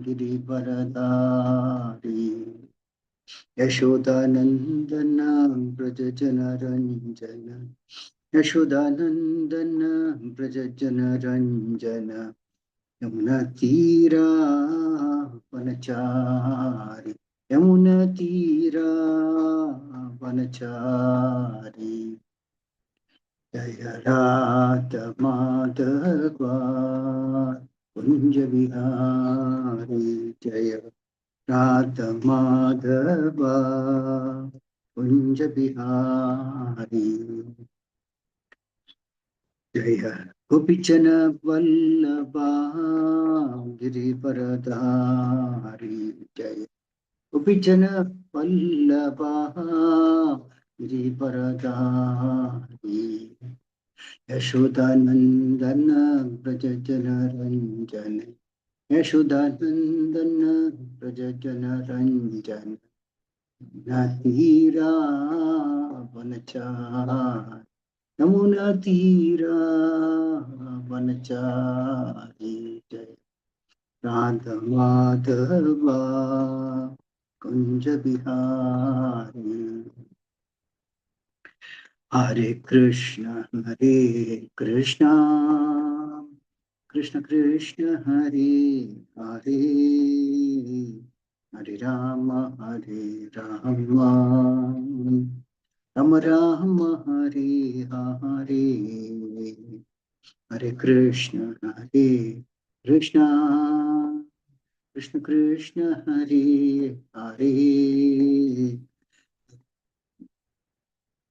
गिरिवरदारी यशोदानंदन व्रज जनरंजन यशोदानंदन व्रज जनरंजन यमुना तीरा वनचारी यमुना तीरा वनचारी जय राधा माधवा कुंज विहारी जय राधा माधवा कुंज विहारी जय गोपीजन वल्लभा गिरिवरधारी जय गोपीजन वल्लभा गिरिवरधारी यशोदानंदन व्रज जनरंजन यशोदानंदन व्रज जनरंजन तीरा वनचारी यमुना तीरा वनचारी जय राधा माधवा कुंज बिहारी हरे कृष्ण कृष्ण कृष्ण हरे हरे हरे राम राम राम हरे हरे हरे कृष्ण कृष्ण कृष्ण हरे हरे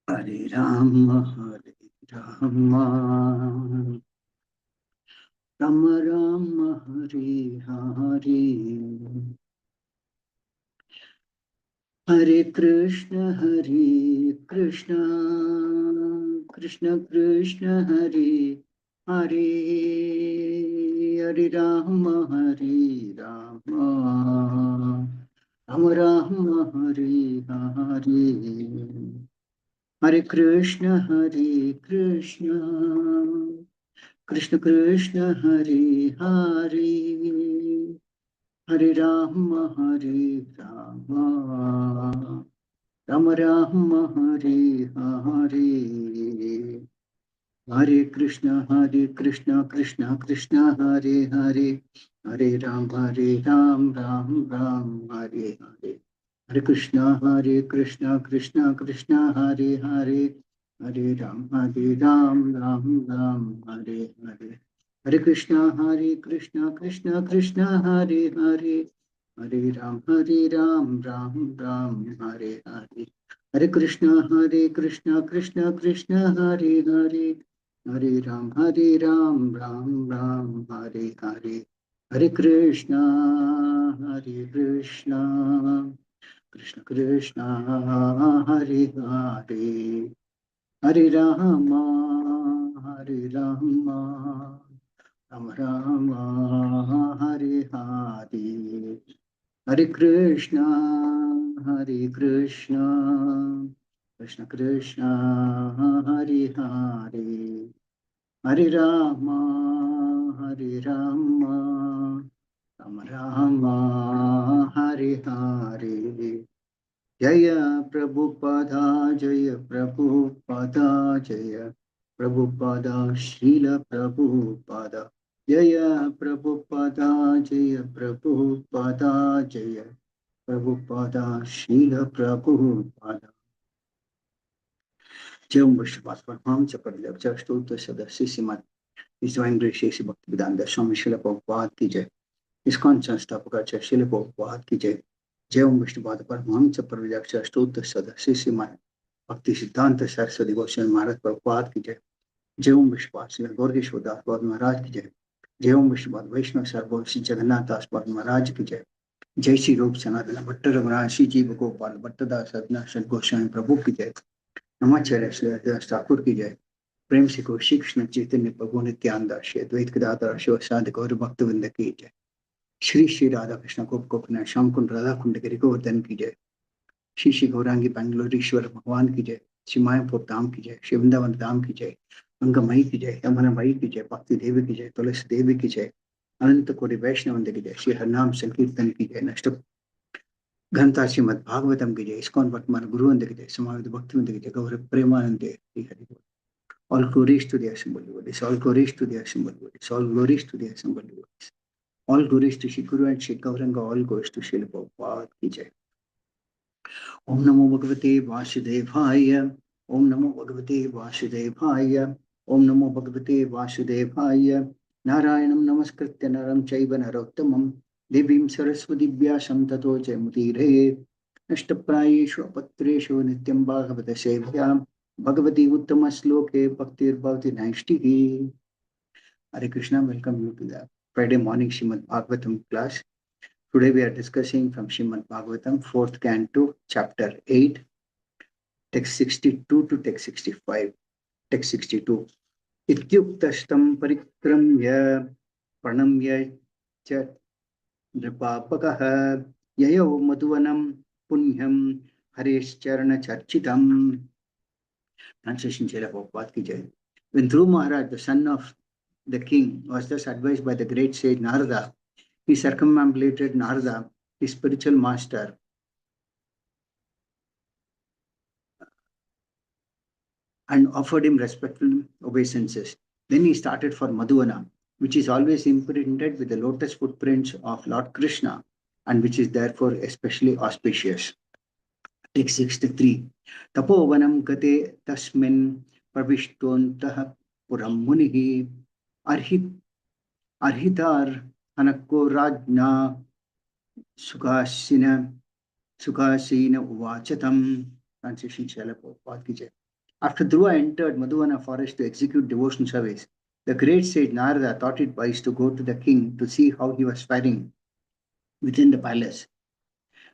हरे राम राम राम हरे हरे हरे कृष्ण कृष्ण कृष्ण हरे हरे हरे राम राम हरे हरे हरे कृष्ण कृष्ण हरे हरे हरे राम राम हरे हरे हरे कृष्ण कृष्ण हरे हरे हरे राम राम हरे हरे हरे कृष्ण कृष्ण हरे हरे हरे राम राम हरे हरे हरे कृष्ण कृष्ण हरे हरे हरे राम राम हरे हरे हरे कृष्ण कृष्ण हरे हरे हरे राम राम हरे हरे हरे कृष्ण कृष्ण हरे हरे हरे राम राम हरे हरे हरे कृष्ण कृष्ण हरे हरे हरे राम राम हरे हरे जय प्रभुपादा जय प्रभुपादा श्रील प्रभुपादा जय प्रभुपादा जय प्रभुपादा श्रील प्रभुपादा जय विष्णुपाद परमहंस परिव्राजक स्तोत्र सदस्य Shrimad His Divine Grace Shri Bhaktivedanta Swami Srila Prabhupada की जय ISKCON संस्थापक आचार्य श्रील प्रभुपाद की जय जय ओम विष्णुपाद परमहंस परिव्राजक स्तोत्र सदस्य श्रीमद भक्ति सिद्धांत सरस्वती गोस्वामी महाराज प्रभुपाद की जय जय ओम विष्णुपाद श्री गौरकेश्वर दास महाराज की जय जय ओम विष्णुपाद वैष्णव सर्वों श्री जगन्नाथ दास महाराज की जय जय श्री रूप सनातन भट्ट रघुनाथ श्री जीव गोपाल भट्टदास सदनाथ गोस्वामी प्रभु की जय नमाचार्य श्री हरिदास ठाकुर की जय प्रेम से को श्री कृष्ण चैतन्य प्रभु नित्यानंद श्री अद्वैत गदाधर शिव साधि गौर भक्त वृंद की जय श्री राधा कृष्ण गोपकुंड श्याम कुंड राधा कुंड गिरि गोवर्धन की जय श्री गौरांगी बेंगलोरीश्वर भगवान की जय श्री मायापुर धाम की जय श्री वृंदावन धाम की जय गंगा मई की जय यमुना मई की जय भक्ति देवी की जय तुलसी देवी की जय अनंत कोटि वैष्णव की जय, श्री हरिनाम संकीर्तन की जय, नष्ट घंटा श्रीमद भागवतम की जय, इस्कॉन वर्तमान गुरुवंद की जय, समावित भक्तिवंद की जय, गौर प्रेमानंद श्री हरि बोल. All glories to the assembled devotees, all glories to the assembled devotees, all glories to the assembled devotees, all glories to Shri Guru and Shri Gauranga, all glories to Shri Prabhupada ki jai. Om Namo Bhagavate Vasudevaya, Om Namo Bhagavate Vasudevaya, Om Namo Bhagavate Vasudevaya, Narayanam Namaskritya Naram Chaiva Narottamam, Devim Saraswati Vyasam Tato Jayamutire, Nashtaprayeshu Apatreshu Nityam Bhagavata Sevya, Bhagavati Uttama Sloke Bhaktir Bhavati Naishtihi. Hare Krishna, welcome you to the Friday morning Srimad Bhagavatam class. Today we are discussing from Srimad Bhagavatam, 4th canto, chapter 8, text 62 to text 65. Text 62. Ityuktashtam parikramya pranamya cha nripapakaha yayo madhuvanam punyam hareshcharana charchitam. Translation Srila Prabhupada ki jai. When Dhruva Maharaj, the son of the king, was thus advised by the great sage Narada, he circumambulated Narada, his spiritual master, and offered him respectful obeisances. Then he started for Madhuvana, which is always imprinted with the lotus footprints of Lord Krishna, and which is therefore especially auspicious. Text 63. Tapovanam gate tasmin pravishtontah puram munihi arhitar hanakko rajna sukasina uvachatam. Translation Srila Prabhupada ki jai. After Dhruva entered Madhuvana forest to execute devotion service, the great sage Narada thought it wise to go to the king to see how he was faring within the palace.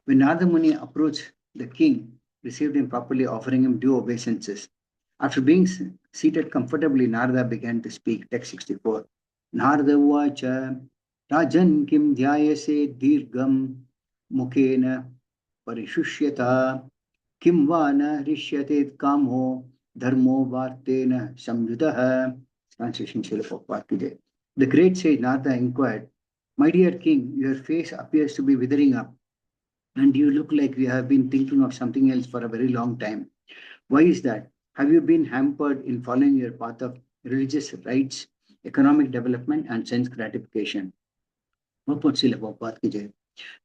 When Narada Muni approached, the king received him properly, offering him due obeisances. After being seated comfortably, Narada began to speak. Text 64. Narada uvacha Rajan kim dhyayase dirgam mukena parishusyata kim va na rishyate kamo dharmo vartena samyudaha. Translation Srila Prabhupada ki jai. The great sage Narada inquired, "My dear king, your face appears to be withering up, and you look like you have been thinking of something else for a very long time. Why is that? Have you been hampered in following your path of religious rites, economic development, and sense gratification?" The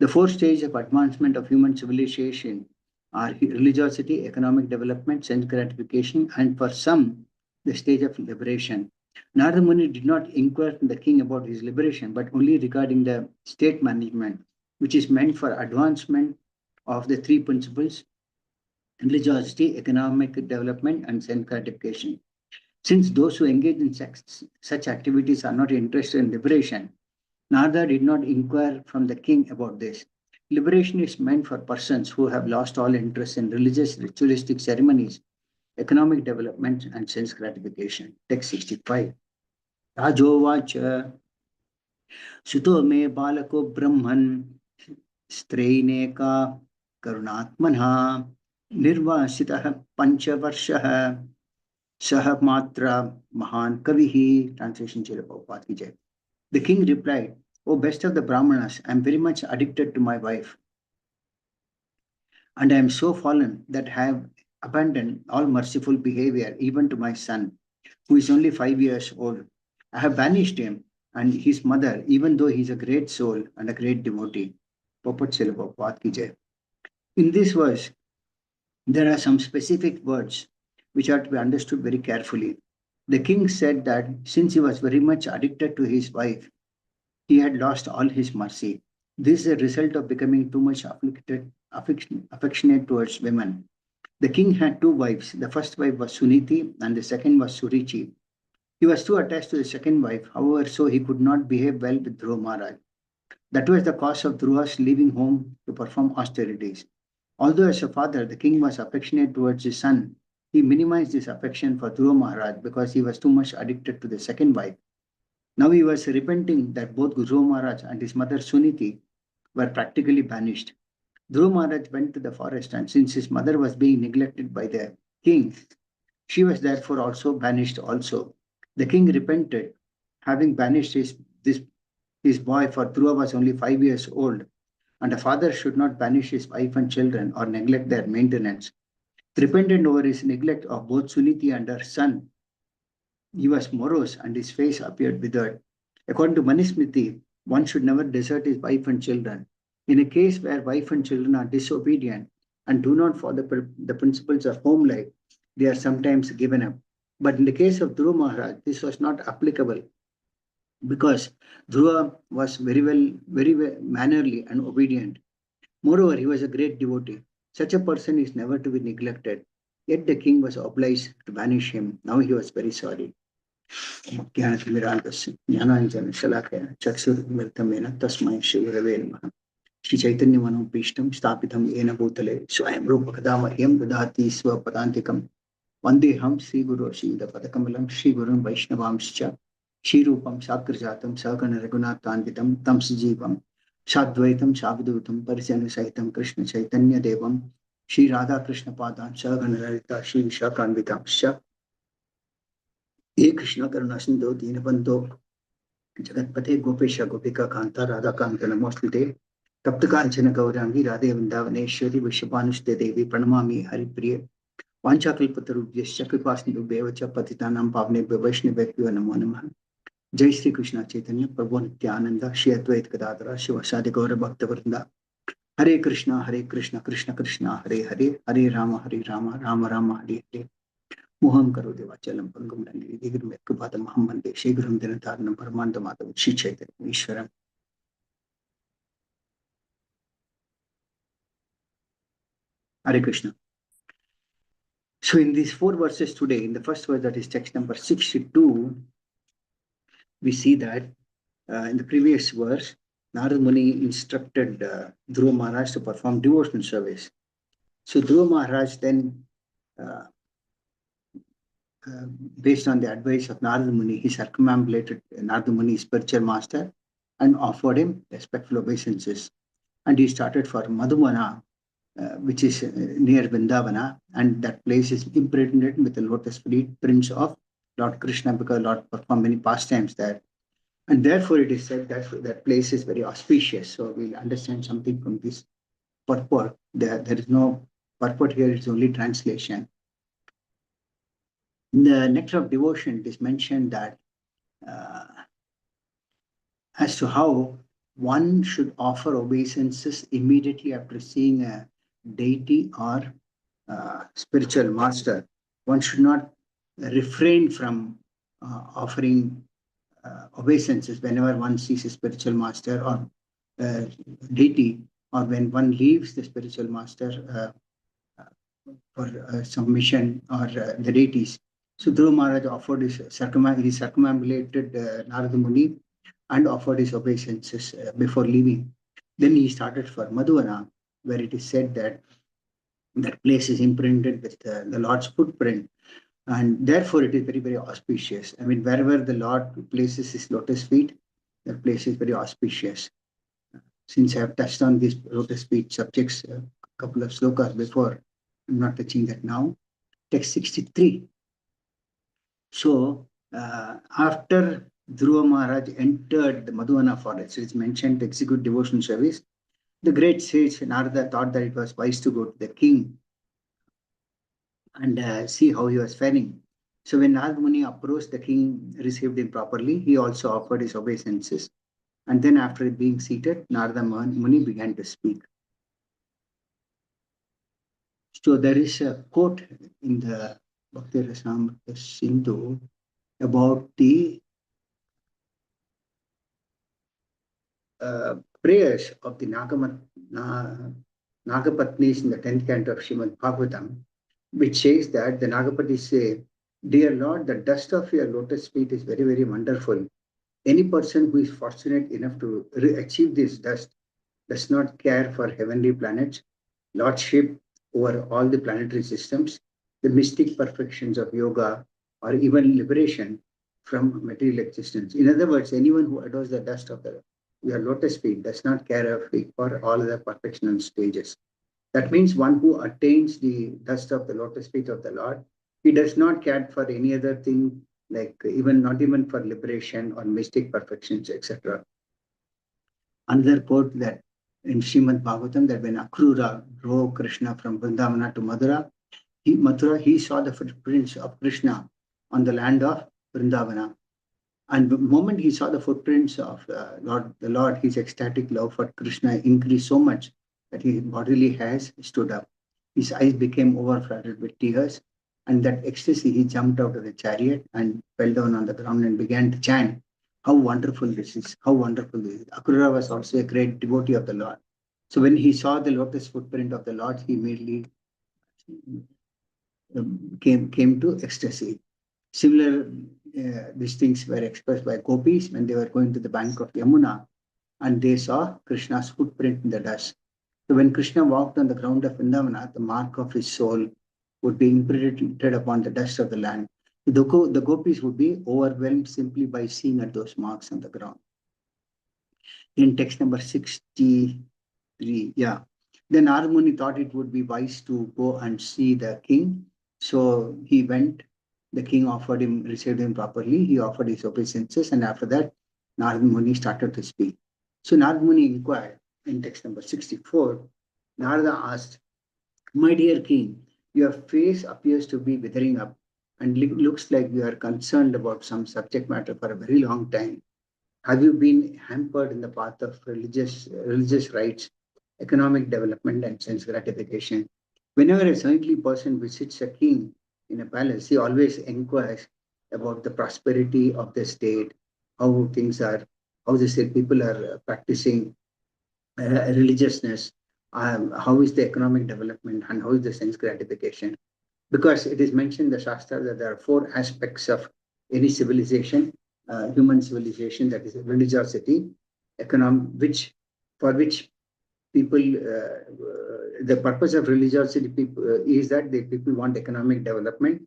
four stages of advancement of human civilization are religiosity, economic development, sense gratification, and for some, the stage of liberation. Narada Muni did not inquire from the king about his liberation, but only regarding the state management, which is meant for advancement of the three principles: religiosity, economic development, and sense gratification. Since those who engage in such activities are not interested in liberation, Narada did not inquire from the king about this. Liberation is meant for persons who have lost all interest in religious, ritualistic ceremonies, economic development, and sense gratification. Text 65. Rajovacha Suto me balako brahman streineka karunatmanha nirvasitah panchavarshaha Sah Matra Mahan Kavihi. Translation Srila Prabhupada ki jai. The king replied, "O best of the Brahmanas, I am very much addicted to my wife, and I am so fallen that I have abandoned all merciful behavior, even to my son, who is only 5 years old. I have banished him and his mother, even though he is a great soul and a great devotee." Purport Srila Prabhupada ki jai. In this verse, there are some specific words which are to be understood very carefully. The king said that since he was very much addicted to his wife, he had lost all his mercy. This is a result of becoming too much affectionate towards women. The king had two wives. The first wife was Suniti and the second was Surichi. He was too attached to the second wife, however, so he could not behave well with Dhruva Maharaj. That was the cause of Dhruva's leaving home to perform austerities. Although as a father, the king was affectionate towards his son, he minimized his affection for Dhruva Maharaj because he was too much addicted to the second wife. Now he was repenting that both Dhruva Maharaj and his mother Suniti were practically banished. Dhruva Maharaj went to the forest, and since his mother was being neglected by the king, she was therefore also banished also. The king repented, having banished this his boy, for Dhruva was only 5 years old, and a father should not banish his wife and children or neglect their maintenance. Repentant over his neglect of both Suniti and her son, he was morose and his face appeared withered. According to Manusmriti, one should never desert his wife and children. In a case where wife and children are disobedient and do not follow the principles of home life, they are sometimes given up. But in the case of Dhruva Maharaj, this was not applicable because Dhruva was very well mannerly and obedient. Moreover, he was a great devotee. Such a person is never to be neglected. Yet the king was obliged to banish him. Now he was very sorry. ज्ञानतिमिरान्तस्य ज्ञानाञ्जनशलाकया चक्षुर्मिलितं तस्मै श्रीगुरवे नमः श्रीचैतन्यमनोभीष्टं स्थापितं येन भूतले स्वयं रूपकदा मह्यं ददाति स्वपदान्तिकं वन्देऽहं श्रीगुरो श्रीयुतपदकमलं श्रीगुरुं वैष्णवांश्च श्रीरूपं साग्रजातं सगण रघुनाथान्वितं तं सजीवं साद्वैतं सावधूतं परिजनसहितं कृष्णचैतन्यदेवं श्रीराधाकृष्णपादान् सगण ललिता श्रीविशाखान्वितांश्च हे कृष्ण करुणा सिंधु दीनबंधो जगतपते गोपेश गोपिका कांता राधा कांत नमोस्तुते तप्त कांचन गौरांगी राधे वृंदावनेश्वरी विश्वपानुस्ते देवी प्रणमामि हरिप्रिय वाञ्छाकल्पतरुभ्यश्च कृपासिन्धुभ्येव च पतितानां पावनेभ्यो वैष्णवेभ्यो नमो नमः। जय श्री कृष्ण चैतन्य प्रभु नित्यानंद श्री अद्वैत गदाधर शिवासादि गौर भक्तवृंदा हरे कृष्ण कृष्ण कृष्ण हरे हरे हरे राम राम राम हरे हरे मोहं करोति वाचालं पंगुं लङ्घयेत्कृपातमहं वन्दे श्रीगुरुं दिनतारणं परमानन्दमाधवं Shri Chaitanya ईश्वरम्। Hare Krishna. So in these 4 verses today, in the first verse, that is text number 62, we see that in the previous verse, Narad Muni instructed Dhruva Maharaj to perform devotional service. So Dhruva Maharaj then based on the advice of Narada Muni, he circumambulated Narada Muni, spiritual master, and offered him respectful obeisances. And he started for Madhumana, which is near Vrindavana, and that place is impregnated with the lotus prints of Lord Krishna, because Lord performed many pastimes there. And therefore it is said that that place is very auspicious. So we'll understand something from this purport. There is no purport here, it's only translation. In the Nectar of Devotion, it is mentioned that as to how one should offer obeisances immediately after seeing a deity or spiritual master. One should not refrain from offering obeisances whenever one sees a spiritual master or deity, or when one leaves the spiritual master for some mission or the deities. So Dhruva Maharaj offered he circumambulated Narada Muni and offered his obeisances before leaving. Then he started for Madhuvana, where it is said that that place is imprinted with the Lord's footprint, and therefore it is very, very auspicious. I mean, wherever the Lord places his lotus feet, that place is very auspicious. Since I have touched on these lotus feet subjects a couple of slokas before, I'm not touching that now. Text 63. So after Dhruva Maharaj entered the Madhuvana forest, it's mentioned to execute devotional service, the great sage Narada thought that it was wise to go to the king and see how he was faring. So when Narada Muni approached, the king received him properly. He also offered his obeisances. And then after being seated, Narada Muni began to speak. So there is a quote in the Bhakti Rasamrita Sindhu about the prayers of the Nagapatnis in the 10th canto of Srimad Bhagavatam, which says that the Nagapatis say, "Dear Lord, the dust of your lotus feet is very, very wonderful. Any person who is fortunate enough to achieve this dust does not care for heavenly planets, lordship over all the planetary systems, the mystic perfections of yoga, or even liberation from material existence." In other words, anyone who adores the dust of your lotus feet does not care for all the perfectional stages. That means one who attains the dust of the lotus feet of the Lord, he does not care for any other thing, like not even for liberation or mystic perfections, etc. Another quote that in Srimad Bhagavatam, that when Akrura drove Krishna from Vrindavana to Mathura, he saw the footprints of Krishna on the land of Vrindavana. And the moment he saw the footprints of the Lord, his ecstatic love for Krishna increased so much that his bodily hairs stood up. His eyes became overflooded with tears. And that ecstasy, he jumped out of the chariot and fell down on the ground and began to chant, "How wonderful this is! How wonderful this is!" Akrura was also a great devotee of the Lord. So when he saw the lotus footprint of the Lord, he immediately came to ecstasy. Similar, these things were expressed by gopis when they were going to the bank of Yamuna and they saw Krishna's footprint in the dust. So when Krishna walked on the ground of Vrindavana, the mark of his soul would be imprinted upon the dust of the land. The gopis would be overwhelmed simply by seeing at those marks on the ground. In text number 63, yeah. Then Narad Muni thought it would be wise to go and see the king. So he went. The king received him properly. He offered his obeisances, and after that, Narad Muni started to speak. So Narad Muni inquired in text number 64. Narada asked, "My dear king, your face appears to be withering up and looks like you are concerned about some subject matter for a very long time. Have you been hampered in the path of religious rights, economic development, and sense gratification?" Whenever a saintly person visits a king in a palace, he always inquires about the prosperity of the state, how things are, how the state people are practicing religiousness, how is the economic development, and how is the sense gratification. Because it is mentioned in the Shastra that there are four aspects of any civilization, human civilization, that is religiosity, for which people, the purpose of religiosity is that people want economic development.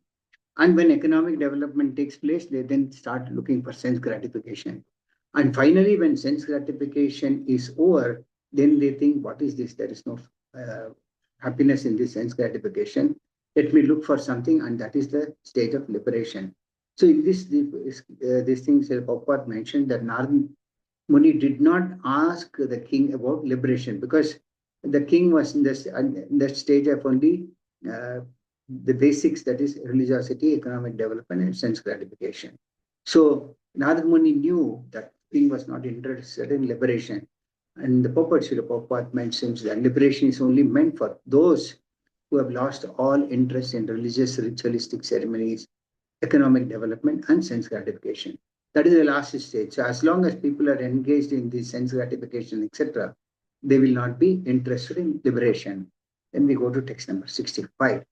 And when economic development takes place, they then start looking for sense gratification. And finally, when sense gratification is over, then they think, what is this? There is no happiness in this sense gratification. Let me look for something, and that is the stage of liberation. So in these things, Prabhupada mentioned that Narad Muni did not ask the king about liberation because the king was in that stage of only the basics, that is religiosity, economic development, and sense gratification. So Narad Muni knew that king was not interested in liberation. And the Srila Prabhupada mentions that liberation is only meant for those who have lost all interest in religious ritualistic ceremonies, economic development, and sense gratification. That is the last stage. So as long as people are engaged in this sense gratification, etc., they will not be interested in liberation. Then we go to text number 65.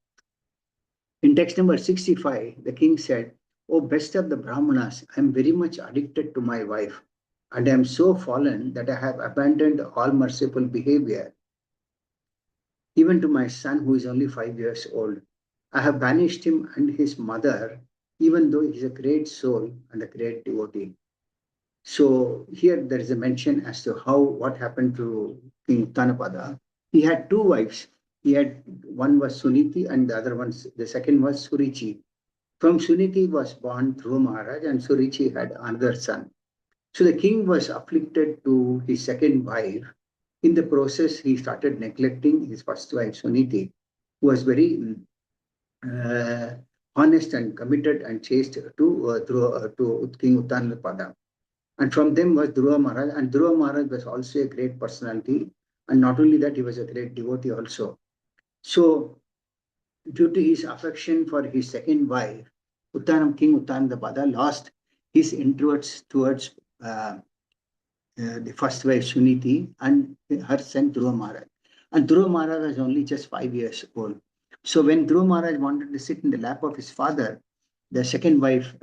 In text number 65, the king said, "O best of the Brahmanas, I am very much addicted to my wife, and I am so fallen that I have abandoned all merciful behavior, even to my son who is only 5 years old. I have banished him and his mother, even though he is a great soul and a great devotee." So here there is a mention as to what happened to King Uttanapada. He had two wives. One was Suniti and the second was Surichi. From Suniti was born Dhruva Maharaj, and Surichi had another son. So the king was afflicted to his second wife. In the process, he started neglecting his first wife, Suniti, who was very honest and committed and chaste to King Uttanapada. And from them was Dhruva Maharaj. And Dhruva Maharaj was also a great personality. And not only that, he was a great devotee also. So, due to his affection for his second wife, King Uttanapada lost his interest towards the first wife, Suniti, and her son, Dhruva Maharaj. And Dhruva Maharaj was only just 5 years old. So when Dhruva Maharaj wanted to sit in the lap of his father, the second wife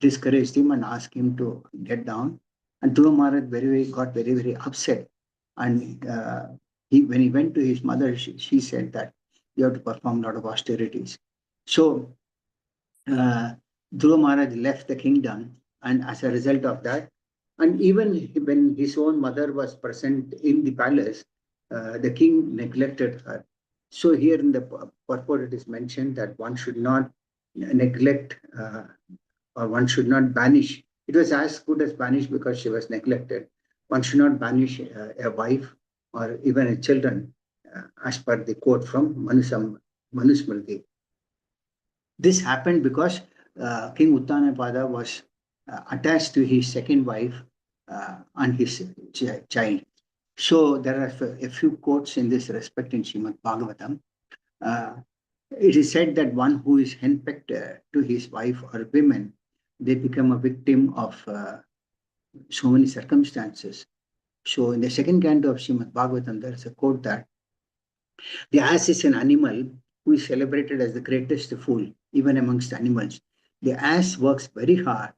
discouraged him and asked him to get down. And Dhruva Maharaj got very, very upset. And when he went to his mother, she said that you have to perform a lot of austerities. So Dhruva Maharaj left the kingdom, and as a result of that, and even when his own mother was present in the palace, the king neglected her. So here in the purport it is mentioned that one should not neglect or one should not banish. It was as good as banish because she was neglected. one should not banish a wife or even a children, as per the quote from Manusmriti. This happened because King Uttanapada was attached to his second wife and his child. So there are a few quotes in this respect in Srimad Bhagavatam. It is said that one who is henpecked to his wife or women, they become a victim of so many circumstances. So in the second canto of Srimad Bhagavatam, there is a quote that the ass is an animal who is celebrated as the greatest fool, even amongst animals. The ass works very hard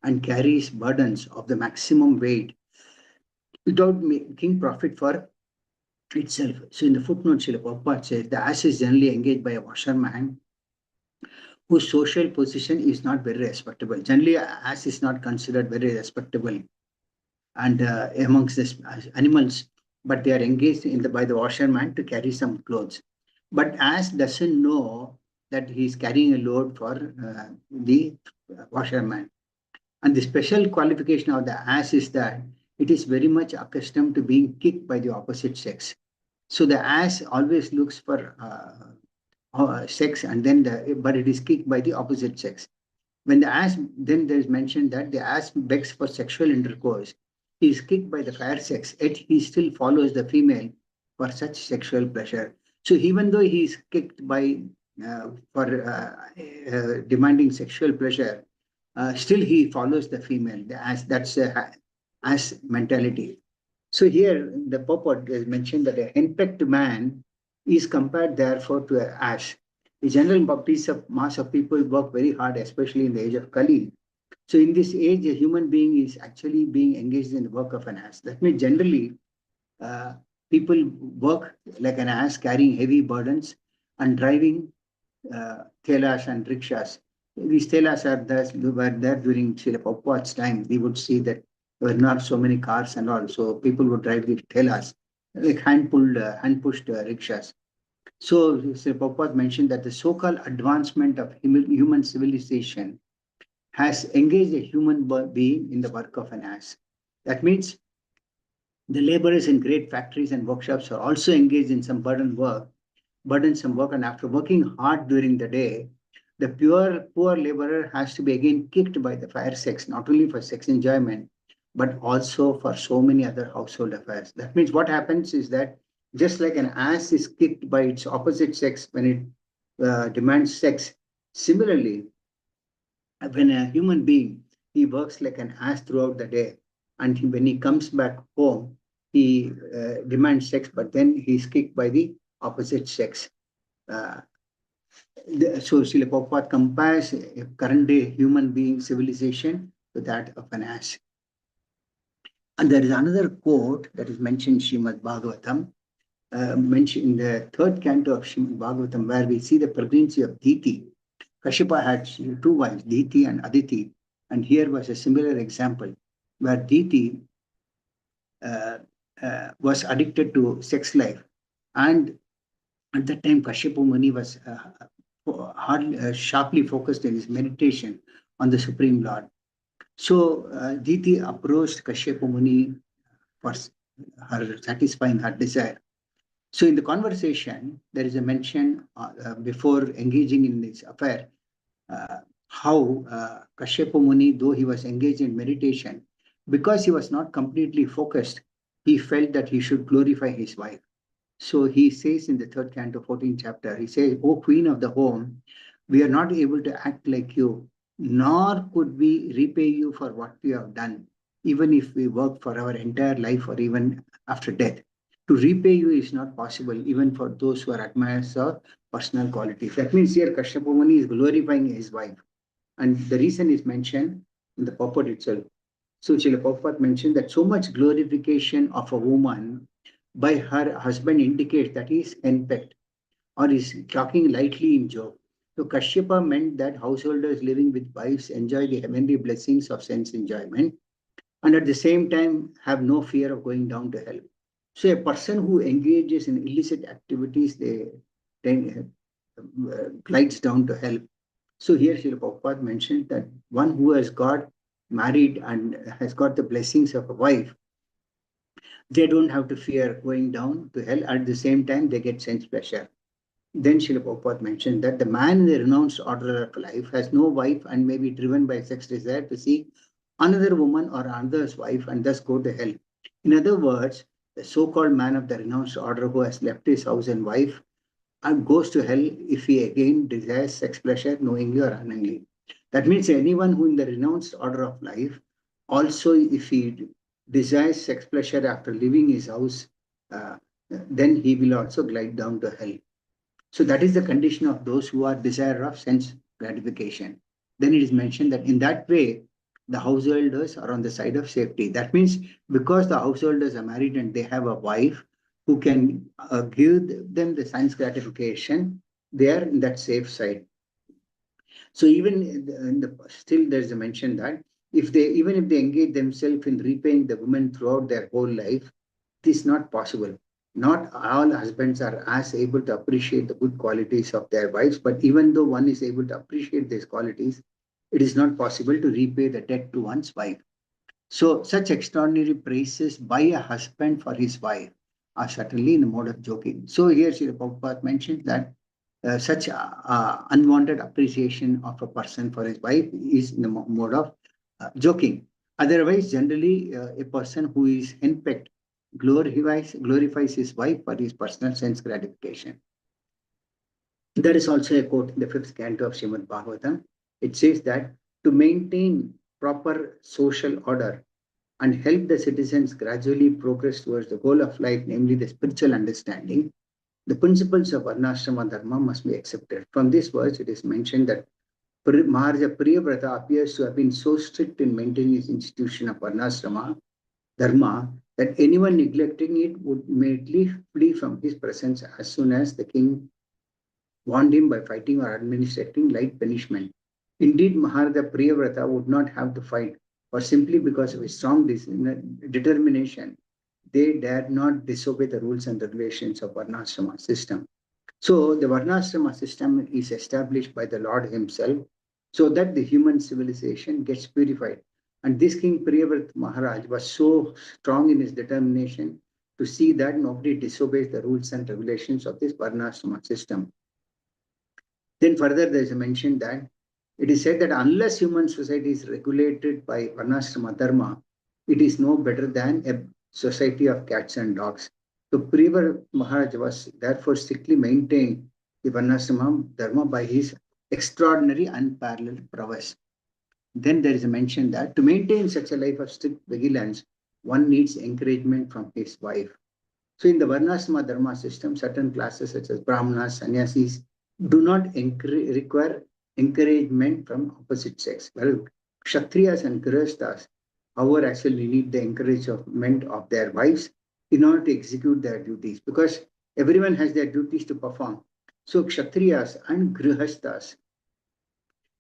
and carries burdens of the maximum weight without making profit for itself. So in the footnote, Srila Prabhupada says the ass is generally engaged by a washerman whose social position is not very respectable. Generally, ass is not considered very respectable and amongst the animals, but they are engaged by the washerman to carry some clothes. But ass doesn't know that he is carrying a load for the washerman. And the special qualification of the ass is that it is very much accustomed to being kicked by the opposite sex. So the ass always looks for sex, and then but it is kicked by the opposite sex. When the ass, then there is mentioned that the ass begs for sexual intercourse. He is kicked by the fair sex, yet he still follows the female for such sexual pleasure. So even though he is kicked by for demanding sexual pleasure, still he follows the female. The ass, that's ass mentality. So here the purport is mentioned that a henpecked man is compared therefore to an ass. The general mass of people work very hard, especially in the age of Kali. So in this age, a human being is actually being engaged in the work of an ass. That means generally, people work like an ass, carrying heavy burdens and driving thelas and rickshaws. These thelas were there during Srila Prabhupada's time. We would see that there were not so many cars and all. So people would drive these thelas, like hand-pushed rickshaws. So Srila Prabhupada mentioned that the so-called advancement of human civilization has engaged a human being in the work of an ass. That means the laborers in great factories and workshops are also engaged in some burdensome work, and after working hard during the day, the poor laborer has to be again kicked by the fair sex, not only for sex enjoyment, but also for so many other household affairs. That means what happens is that just like an ass is kicked by its opposite sex when it demands sex, similarly, when a human being, he works like an ass throughout the day, and when he comes back home, he demands sex, but then he's kicked by the opposite sex. So Srila Prabhupada compares a current day human being civilization to that of an ass. And there is another quote that is mentioned in Srimad Bhagavatam, mentioned in the third canto of Srimad Bhagavatam, where we see the pregnancy of Diti. Kashyapa had two wives, Diti and Aditi, and here was a similar example where Diti was addicted to sex life, and at that time Kashyapa Muni was sharply focused in his meditation on the Supreme Lord. So Diti approached Kashyapa Muni for her satisfying her desire. So in the conversation, there is a mention before engaging in this affair, how Kashyapa Muni, though he was engaged in meditation, because he was not completely focused, he felt that he should glorify his wife. So he says in the third canto, 14th chapter, he says, "O Queen of the home, we are not able to act like you, nor could we repay you for what we have done, even if we work for our entire life or even after death. To repay you is not possible, even for those who are admirers of personal qualities." That means here Kashyapa Muni is glorifying his wife. And the reason is mentioned in the purport itself. So Srila Prabhupada mentioned that so much glorification of a woman by her husband indicates that he is henpecked or is talking lightly in joke. So Kashyapa meant that householders living with wives enjoy the heavenly blessings of sense enjoyment and at the same time have no fear of going down to hell. So a person who engages in illicit activities, they glides down to hell. So here Srila Prabhupada mentioned that one who has got married and has got the blessings of a wife, They don't have to fear going down to hell. At the same time, they get sense pleasure. Then Srila Prabhupada mentioned that the man in the renounced order of life has no wife and may be driven by sex desire to seek another woman or another's wife and thus go to hell. In other words, the so-called man of the renounced order who has left his house and wife and goes to hell if he again desires sex pleasure knowingly or unknowingly. That means anyone who in the renounced order of life, also if he desires sex pleasure after leaving his house, uh, then he will also glide down to hell. So that is the condition of those who are desire of sense gratification. Then it is mentioned that in that way, the householders are on the side of safety. That means because the householders are married and they have a wife who can give them the sense gratification, they are in that safe side. So even still there is a mention that even if they engage themselves in repaying the women throughout their whole life, it is not possible. Not all husbands are as able to appreciate the good qualities of their wives, but even though one is able to appreciate these qualities, it is not possible to repay the debt to one's wife. So such extraordinary praises by a husband for his wife are certainly in the mode of joking. So here Sri Prabhupada mentioned that such unwanted appreciation of a person for his wife is in the mode of joking. Otherwise, generally, a person who is henpecked glorifies his wife for his personal sense gratification. There is also a quote in the fifth canto of Srimad Bhagavatam. It says that to maintain proper social order and help the citizens gradually progress towards the goal of life, namely the spiritual understanding, the principles of Varnashrama Dharma must be accepted. From this verse, it is mentioned that Maharaja Priyavrata appears to have been so strict in maintaining his institution of Varnashrama Dharma that anyone neglecting it would immediately flee from his presence as soon as the king warned him by fighting or administering light punishment. Indeed, Maharaja Priyavrata would not have to fight, or simply because of his strong determination, they dared not disobey the rules and regulations of Varnashrama system. So the Varnashrama system is established by the Lord himself so that the human civilization gets purified. And this King Priyavrata Maharaj was so strong in his determination to see that nobody disobeys the rules and regulations of this Varnashrama system. Then further there is a mention that it is said that unless human society is regulated by Varnashrama Dharma, it is no better than a society of cats and dogs. So Priyavrata Maharaj was therefore strictly maintained the Varnashrama Dharma by his extraordinary unparalleled prowess. Then there is a mention that to maintain such a life of strict vigilance, one needs encouragement from his wife. So in the Varnashrama Dharma system, certain classes such as Brahmanas, Sannyasis do not require encouragement from opposite sex. Well, Kshatriyas and Grihasthas, however, actually need the encouragement of their wives in order to execute their duties because everyone has their duties to perform. So Kshatriyas and Grihasthas,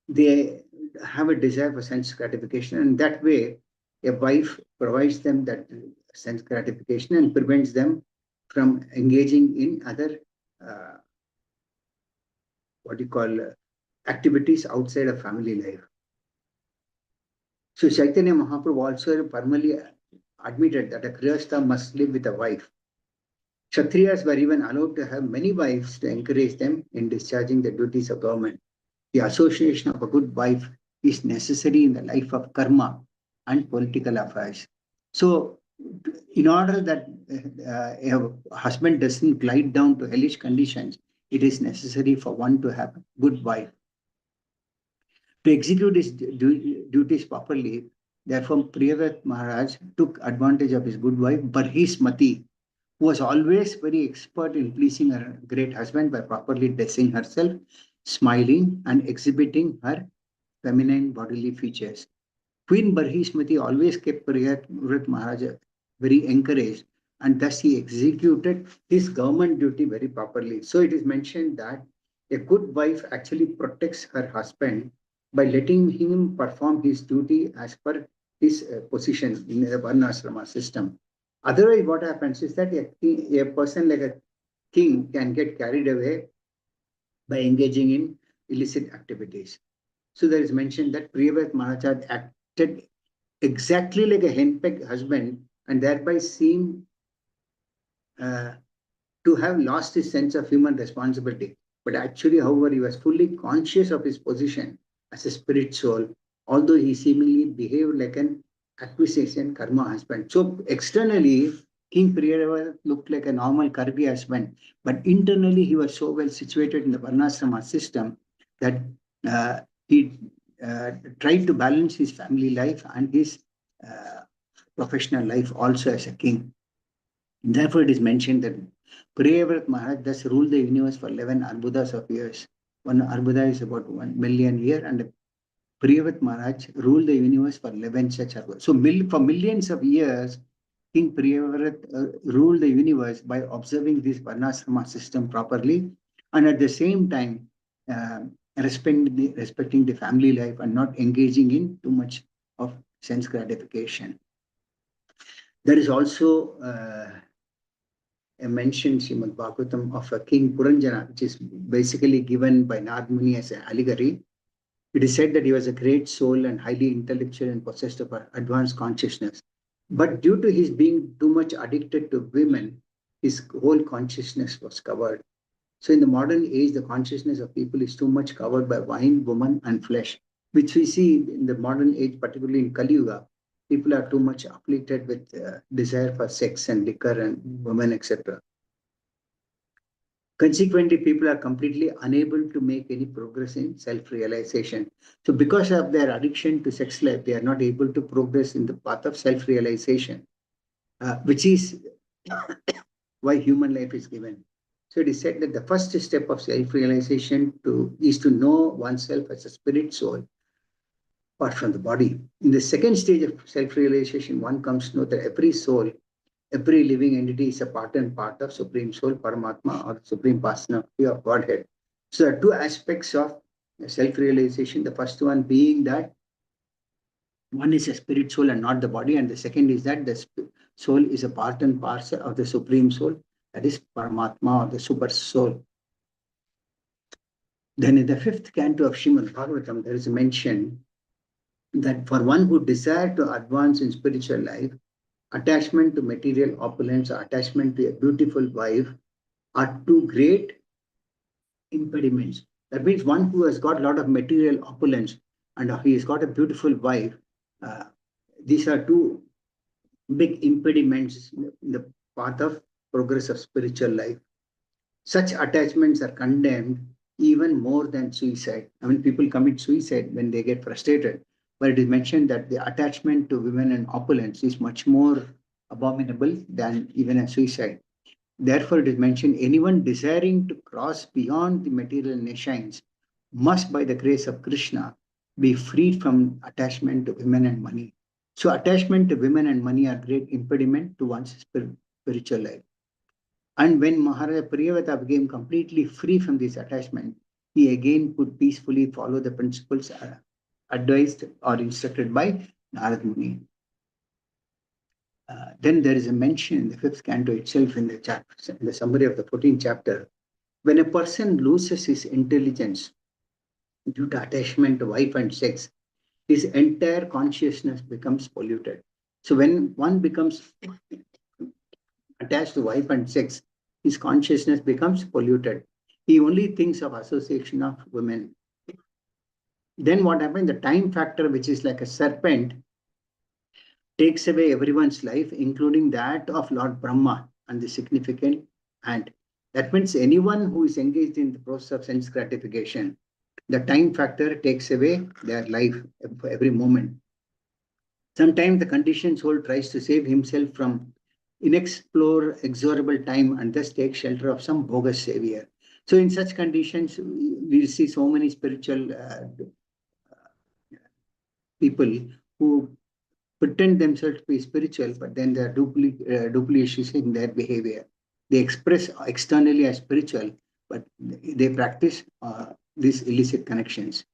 they have a desire for sense gratification, and that way a wife provides them that sense gratification and prevents them from engaging in other what you call activities outside of family life. So Chaitanya Mahaprabhu also formally admitted that a Grihastha must live with a wife. Kshatriyas were even allowed to have many wives to encourage them in discharging the duties of government. The association of a good wife is necessary in the life of karma and political affairs. So, in order that a husband doesn't glide down to hellish conditions, it is necessary for one to have a good wife. To execute his duties properly, therefore, Priyavrata Maharaj took advantage of his good wife, Barhismati, who was always very expert in pleasing her great husband by properly dressing herself, smiling, and exhibiting her feminine bodily features. Queen Barhismati always kept Priyavrata Maharaj very encouraged, and thus he executed his government duty very properly. So it is mentioned that a good wife actually protects her husband by letting him perform his duty as per his position in the Varnashrama system. Otherwise, what happens is that a person like a king can get carried away by engaging in illicit activities. So there is mentioned that Priyavrata Maharaj acted exactly like a henpecked husband and thereby seemed to have lost his sense of human responsibility. But actually, however, he was fully conscious of his position as a spirit soul, although he seemingly behaved like an acquisition karma husband. So externally, King Priyadeva looked like a normal Karbi husband, but internally he was so well situated in the Varnasrama system that he tried to balance his family life and his uh, professional life also as a king. Therefore, it is mentioned that Priyavrat Maharaj thus ruled the universe for 11 arbudas of years. One arbuda is about 1 million year, and Priyavrat Maharaj ruled the universe for 11 such arbudas. So, for millions of years, King Priyavrat ruled the universe by observing this Varnasrama system properly, and at the same time, uh, respecting the family life and not engaging in too much of sense gratification. There is also mentioned Srimad Bhagavatam of a King Puranjana, which is basically given by Narad Muni as an allegory. It is said that he was a great soul and highly intellectual and possessed of advanced consciousness. But due to his being too much addicted to women, his whole consciousness was covered. So in the modern age, the consciousness of people is too much covered by wine, woman, and flesh, which we see in the modern age, particularly in Kali Yuga. People are too much afflicted with desire for sex and liquor and women, etc. Consequently, people are completely unable to make any progress in self-realization. So because of their addiction to sex life, they are not able to progress in the path of self-realization, which is why human life is given. So it is said that the first step of self-realization is to know oneself as a spirit soul, apart from the body. In the second stage of self-realization, one comes to know that every soul, every living entity is a part and part of Supreme Soul, Paramatma, or Supreme Personality of Godhead. So there are two aspects of self-realization. The first one being that one is a spirit soul and not the body, and the second is that the soul is a part and parcel of the Supreme Soul, that is Paramatma or the Super Soul. Then in the fifth canto of Srimad Bhagavatam, there is a mention that for one who desires to advance in spiritual life, attachment to material opulence or attachment to a beautiful wife are two great impediments. That means one who has got a lot of material opulence and he has got a beautiful wife, these are two big impediments in the path of progress of spiritual life. Such attachments are condemned even more than suicide. I mean, people commit suicide when they get frustrated, but it is mentioned that the attachment to women and opulence is much more abominable than even a suicide. Therefore, it is mentioned anyone desiring to cross beyond the material nescience must, by the grace of Krishna, be freed from attachment to women and money. So, attachment to women and money are great impediment to one's spiritual life. And when Maharaja Priyavata became completely free from this attachment, he again could peacefully follow the principles advised or instructed by Narad Muni. Then there is a mention in the fifth canto itself in the summary of the 14th chapter. When a person loses his intelligence due to attachment to wife and sex, his entire consciousness becomes polluted. So when one becomes attached to wife and sex, his consciousness becomes polluted. He only thinks of association of women. Then what happens? The time factor, which is like a serpent, takes away everyone's life, including that of Lord Brahma and the significant ant. That means anyone who is engaged in the process of sense gratification, the time factor takes away their life for every moment. Sometimes the conditioned soul tries to save himself from inexorable time and thus take shelter of some bogus savior. So in such conditions, we see so many spiritual people who pretend themselves to be spiritual, but then there are duplications in their behavior. They express externally as spiritual, but they practice these illicit connections.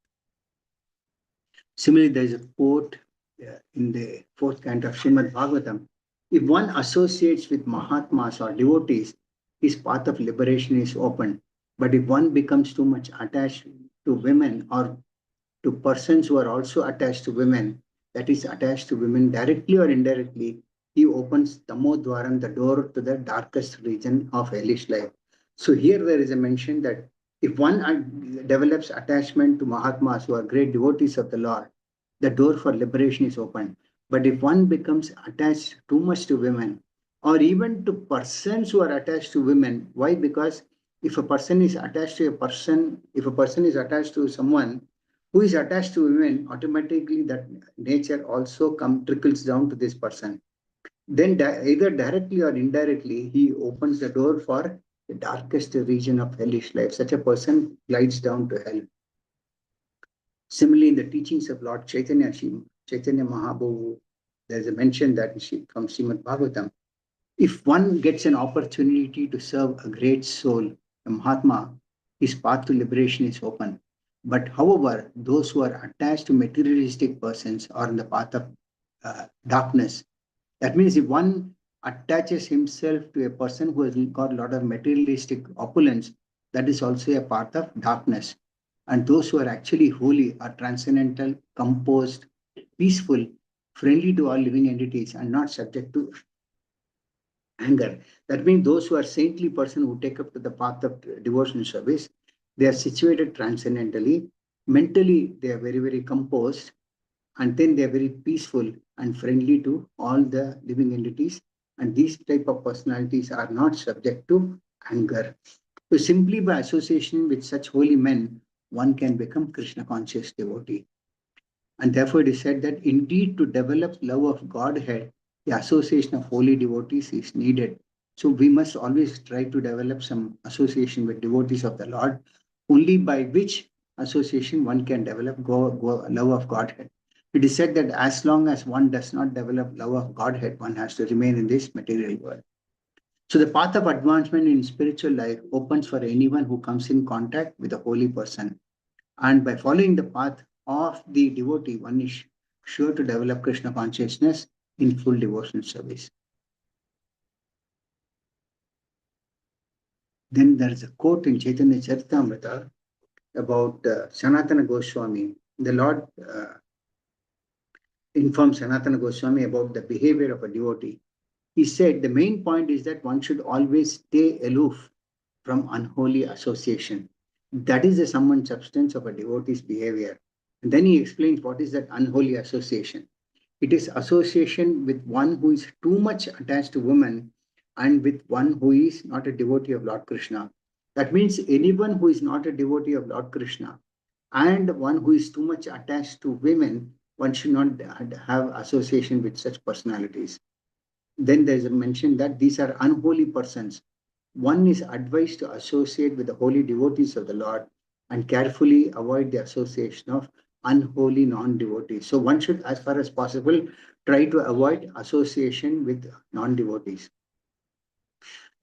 Similarly, there is a quote in the fourth canto of Srimad Bhagavatam. If one associates with Mahatmas or devotees, his path of liberation is open. But if one becomes too much attached to women or to persons who are also attached to women, that is attached to women directly or indirectly, he opens Tamodwaram, the door to the darkest region of hellish life. So here there is a mention that if one develops attachment to Mahatmas who are great devotees of the Lord, the door for liberation is open. But if one becomes attached too much to women, or even to persons who are attached to women, why? Because if a person is attached to a person, if a person is attached to someone who is attached to women, automatically that nature also trickles down to this person. Then either directly or indirectly, he opens the door for the darkest region of hellish life. Such a person glides down to hell. Similarly, in the teachings of Lord Chaitanya, Chaitanya Mahaprabhu, there's a mention that from Srimad Bhagavatam. If one gets an opportunity to serve a great soul, a Mahatma, his path to liberation is open. But however, those who are attached to materialistic persons are in the path of darkness. That means if one attaches himself to a person who has got a lot of materialistic opulence, that is also a part of darkness. And those who are actually holy are transcendental, composed, peaceful, friendly to all living entities, and not subject to anger. That means those who are saintly person who take up to the path of devotional service, they are situated transcendentally. Mentally, they are very, very composed, and then they are very peaceful and friendly to all the living entities. And these type of personalities are not subject to anger. So simply by association with such holy men, one can become Krishna conscious devotee. And therefore it is said that indeed to develop love of Godhead, the association of holy devotees is needed. So we must always try to develop some association with devotees of the Lord, only by which association one can develop love of Godhead. It is said that as long as one does not develop love of Godhead, one has to remain in this material world. So the path of advancement in spiritual life opens for anyone who comes in contact with a holy person. And by following the path of the devotee, one is sure to develop Krishna consciousness in full devotional service. Then there is a quote in Chaitanya Charitamrita about Sanatana Goswami. The Lord informed Sanatana Goswami about the behavior of a devotee. He said the main point is that one should always stay aloof from unholy association. That is the sum and substance of a devotee's behavior. And then he explains what is that unholy association. It is association with one who is too much attached to women and with one who is not a devotee of Lord Krishna. That means anyone who is not a devotee of Lord Krishna and one who is too much attached to women, one should not have association with such personalities. Then there is a mention that these are unholy persons. One is advised to associate with the holy devotees of the Lord and carefully avoid the association of unholy non-devotees. So one should, as far as possible, try to avoid association with non-devotees.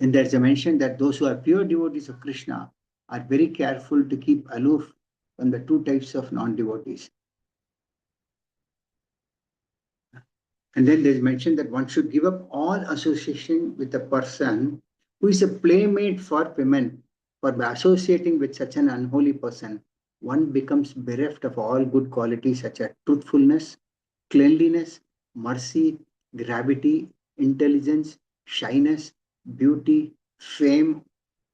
And there's a mention that those who are pure devotees of Krishna are very careful to keep aloof from the two types of non-devotees. And then there's mentioned that one should give up all association with a person who is a playmate for women. For by associating with such an unholy person, one becomes bereft of all good qualities such as truthfulness, cleanliness, mercy, gravity, intelligence, shyness, beauty, fame,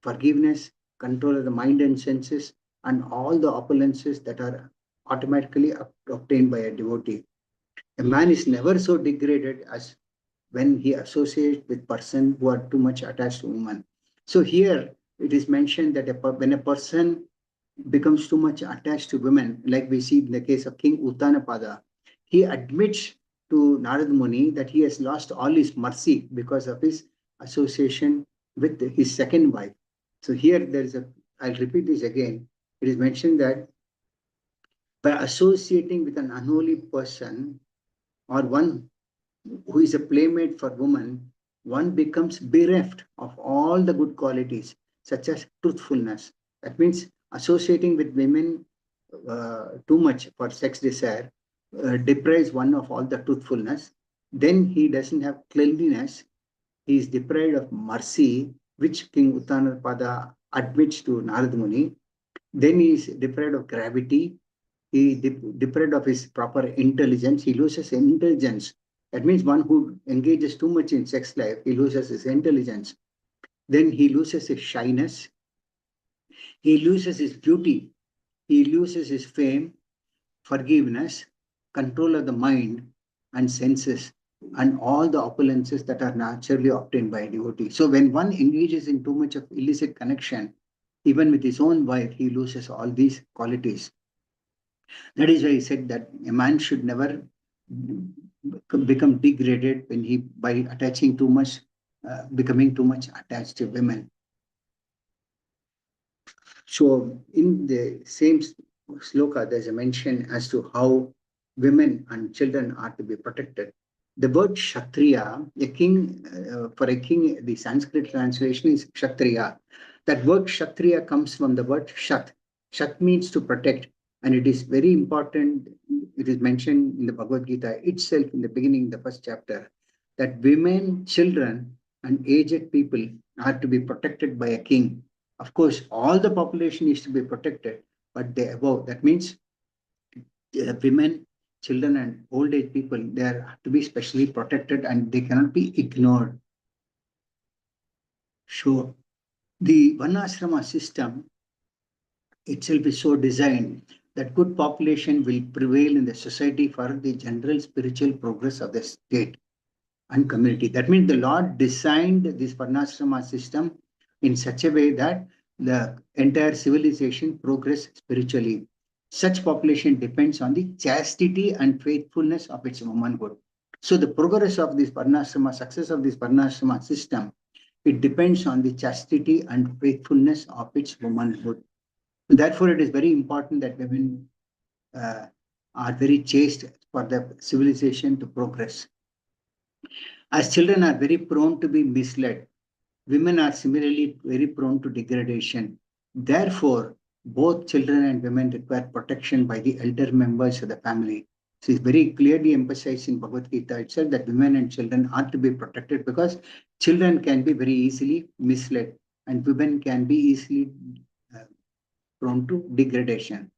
forgiveness, control of the mind and senses, and all the opulences that are automatically obtained by a devotee. A man is never so degraded as when he associates with persons who are too much attached to women. So here it is mentioned that when a person becomes too much attached to women, like we see in the case of King Uttanapada, he admits to Narad Muni that he has lost all his mercy because of his association with his second wife. So here there is I'll repeat this again. It is mentioned that by associating with an unholy person, or one who is a playmate for women, one becomes bereft of all the good qualities, such as truthfulness. That means associating with women too much for sex desire deprives one of all the truthfulness. Then he doesn't have cleanliness. He is deprived of mercy, which King Uttanapada admits to Narad Muni. Then he is deprived of gravity. He deprived of his proper intelligence. He loses intelligence. That means one who engages too much in sex life, he loses his intelligence. Then he loses his shyness. He loses his beauty. He loses his fame, forgiveness, control of the mind and senses, and all the opulences that are naturally obtained by a devotee. So when one engages in too much of illicit connection, even with his own wife, he loses all these qualities. That is why he said that a man should never become degraded when he by attaching too much, becoming too much attached to women. So in the same sloka, there's a mention as to how women and children are to be protected. The word Kshatriya, a king, for a king, the Sanskrit translation is Kshatriya. That word Kshatriya comes from the word Shat. Shat means to protect, and it is very important. It is mentioned in the Bhagavad Gita itself in the beginning, the first chapter, that women, children, and aged people are to be protected by a king. Of course, all the population is to be protected, but the above, that means women, children, and old age people, they are to be specially protected and they cannot be ignored. So the Varnashrama system itself is so designed that good population will prevail in the society for the general spiritual progress of the state and community. That means the Lord designed this Varnashrama system in such a way that the entire civilization progress spiritually. Such population depends on the chastity and faithfulness of its womanhood. So the progress of this Varnashrama, success of this Varnashrama system, it depends on the chastity and faithfulness of its womanhood. Therefore, it is very important that women uh, are very chaste for the civilization to progress. As children are very prone to be misled, women are similarly very prone to degradation. Therefore, both children and women require protection by the elder members of the family. So it's very clearly emphasized in Bhagavad Gita itself that women and children are to be protected because children can be very easily misled and women can be easily uh, prone to degradation.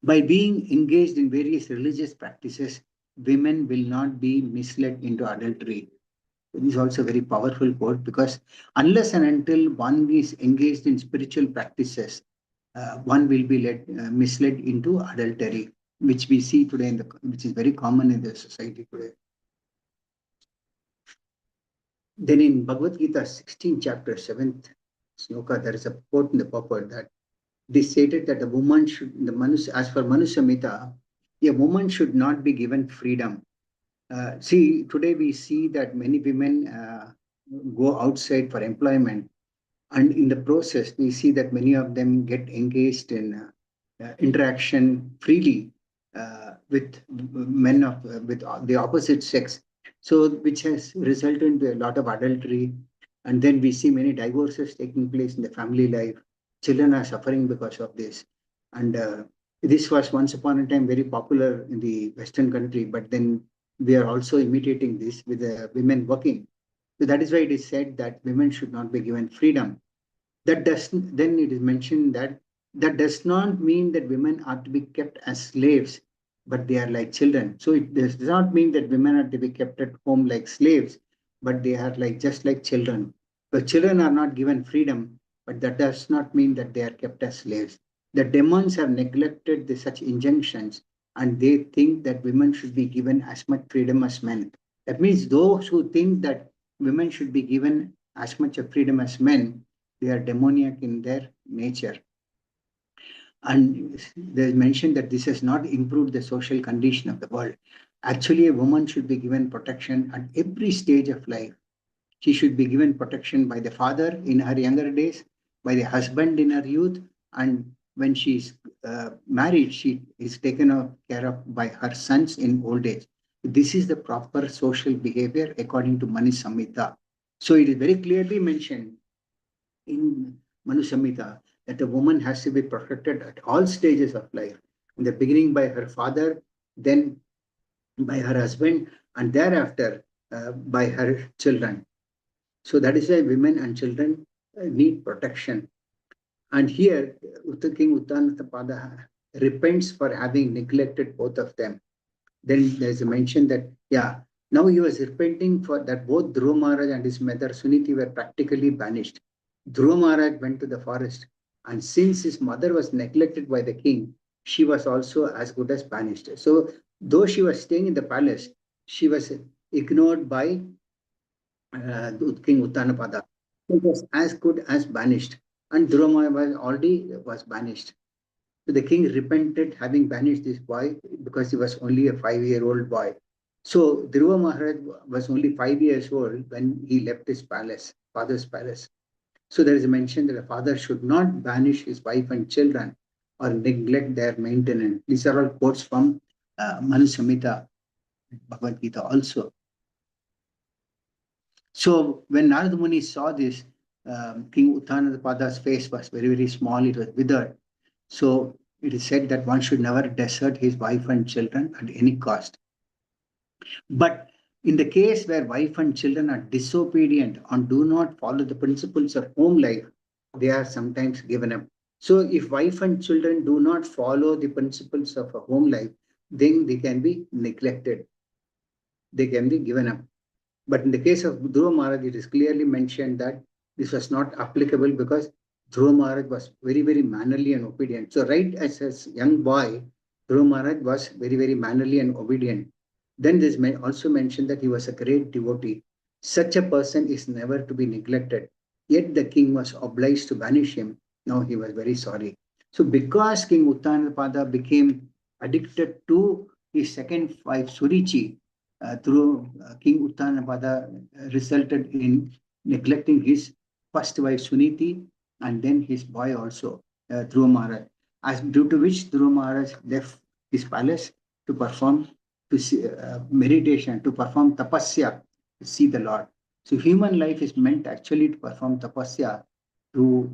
By being engaged in various religious practices, women will not be misled into adultery. It is also a very powerful quote because unless and until one is engaged in spiritual practices, one will be misled into adultery, which we see today, which is very common in the society today. Then in Bhagavad Gita 16 chapter 7th sloka, there is a quote in the purport that they stated that a woman should, as for Manu Samhita, a woman should not be given freedom. See, today we see that many women go outside for employment, and in the process, we see that many of them get engaged in interaction freely with men of with the opposite sex. So, which has resulted into a lot of adultery, and then we see many divorces taking place in the family life. Children are suffering because of this, and this was once upon a time very popular in the Western country, but then we are also imitating this with the women working. So that is why it is said that women should not be given freedom. That does then it is mentioned that that does not mean that women are to be kept as slaves, but they are like children. So it does not mean that women are to be kept at home like slaves, but they are like just like children. The children are not given freedom, but that does not mean that they are kept as slaves. The demons have neglected such injunctions, and they think that women should be given as much freedom as men. That means those who think that women should be given as much of freedom as men, they are demoniac in their nature. And there's mentioned that this has not improved the social condition of the world. Actually, a woman should be given protection at every stage of life. She should be given protection by the father in her younger days, by the husband in her youth, and when she is married, she is taken care of by her sons in old age. This is the proper social behavior according to Manu Samhita. So it is very clearly mentioned in Manu Samhita that a woman has to be protected at all stages of life. In the beginning by her father, then by her husband, and thereafter by her children. So that is why women and children need protection. And here, King Uttanatapada repents for having neglected both of them. Then there's a mention that, now he was repenting for that both Dhruva Maharaj and his mother Suniti were practically banished. Dhruva Maharaj went to the forest, and since his mother was neglected by the king, she was also as good as banished. So, though she was staying in the palace, she was ignored by King Uttanapada. He was as good as banished, and Dhruva Maharaj was already was banished. So the king repented having banished this boy because he was only a 5-year-old boy. So Dhruva Maharaj was only 5 years old when he left his palace, father's palace. So there is a mention that a father should not banish his wife and children or neglect their maintenance. These are all quotes from Manu Samhita, Bhagavad Gita also. So when Narada Muni saw this, King Uttanapada's face was very, very small, it was withered. So it is said that one should never desert his wife and children at any cost. But in the case where wife and children are disobedient and do not follow the principles of home life, they are sometimes given up. So if wife and children do not follow the principles of a home life, then they can be neglected. They can be given up. But in the case of Dhruva Maharaj, it is clearly mentioned that this was not applicable because Dhruva Maharaj was very, very mannerly and obedient. So right as a young boy, Dhruva Maharaj was very, very mannerly and obedient. Then this may also mention that he was a great devotee. Such a person is never to be neglected. Yet the king was obliged to banish him. Now he was very sorry. So because King Uttanapada became addicted to his second wife Surichi, through King Uttanapada resulted in neglecting his first wife Suniti and then his boy also, Dhruva Maharaj. As due to which Dhruva Maharaj left his palace to perform to see, meditation, to perform tapasya, to see the Lord. So human life is meant actually to perform tapasya, to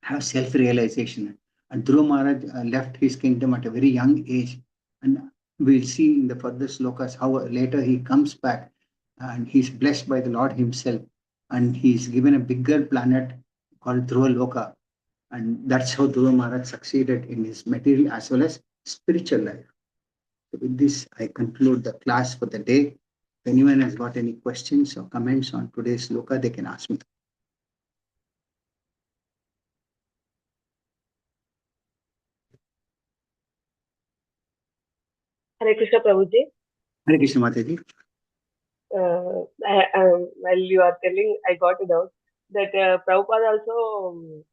have self-realization. And Dhruva Maharaj left his kingdom at a very young age. And we'll see in the further slokas how later he comes back and he's blessed by the Lord himself. And he's given a bigger planet called Dhruva Loka. And that's how Dhruva Maharaj succeeded in his material as well as spiritual life. So with this, I conclude the class for the day. If anyone has got any questions or comments on today's sloka, they can ask me. Hare Krishna Prabhuji. Hare Krishna Mataji. While you are telling, I got it out that Prabhupada also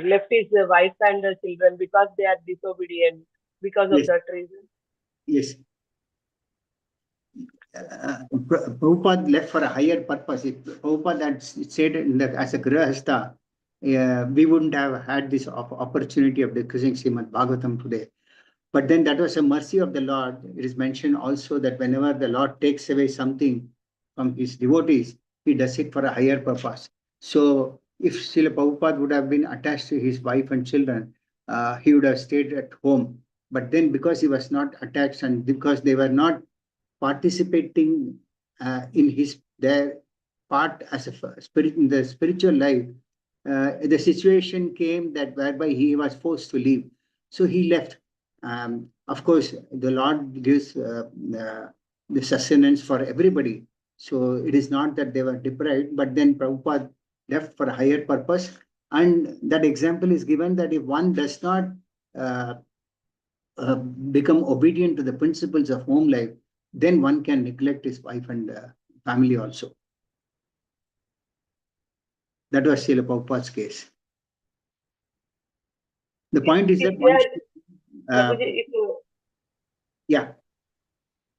left his wife and children because they are disobedient because of that reason. Yes. Prabhupada left for a higher purpose. If Prabhupada had said as a Grihastha, we wouldn't have had this opportunity of discussing Srimad Bhagavatam today. But then that was a mercy of the Lord. It is mentioned also that whenever the Lord takes away something from his devotees, he does it for a higher purpose. So if Srila Prabhupada would have been attached to his wife and children, he would have stayed at home. But then because he was not attached and because they were not participating in their part as a spirit in the spiritual life, the situation came that whereby he was forced to leave. So he left. Of course, the Lord gives the sustenance for everybody. So it is not that they were deprived, but then Prabhupada left for a higher purpose. And that example is given that if one does not become obedient to the principles of home life, then one can neglect his wife and family also. That was Srila Prabhupada's case. The point is that yeah.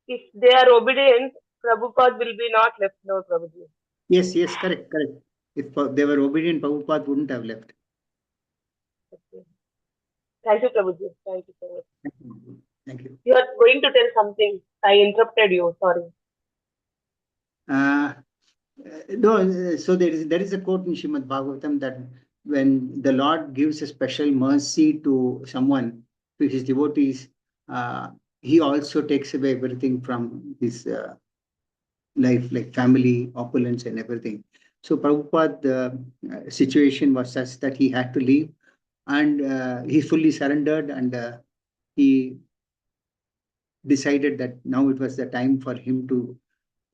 If they are obedient, Prabhupada will be not left now, Prabhuji. Yes, correct. If they were obedient, Prabhupada wouldn't have left. Okay. Thank you, Prabhuji. Thank you so much. Thank you. You are going to tell something. I interrupted you. Sorry. No, so there is a quote in Srimad Bhagavatam that when the Lord gives a special mercy to someone, to his devotees, he also takes away everything from his life, like family, opulence, and everything. So Prabhupada, the situation was such that he had to leave, and he fully surrendered, and he decided that now it was the time for him to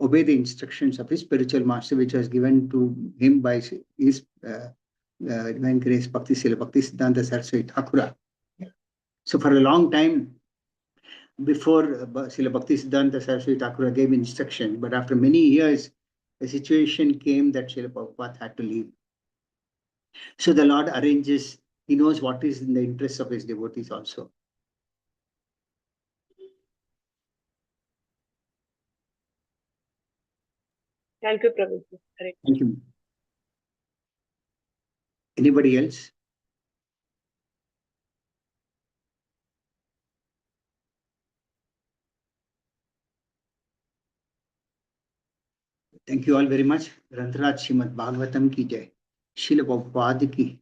obey the instructions of his spiritual master, which was given to him by his Divine Grace Bhakti Srila Bhakti Siddhanta Saraswati Thakura. So for a long time, before Srila Bhakti Siddhanta Saraswati Thakura gave instruction, but after many years, the situation came that Srila Prabhupada had to leave. So the Lord arranges, he knows what is in the interest of his devotees also. Thank you, Prabhuji. Correct. Thank you. Anybody else? Thank you all very much. Grantaraj Srimad Bhagavatam ki jai. Srila Prabhupada ki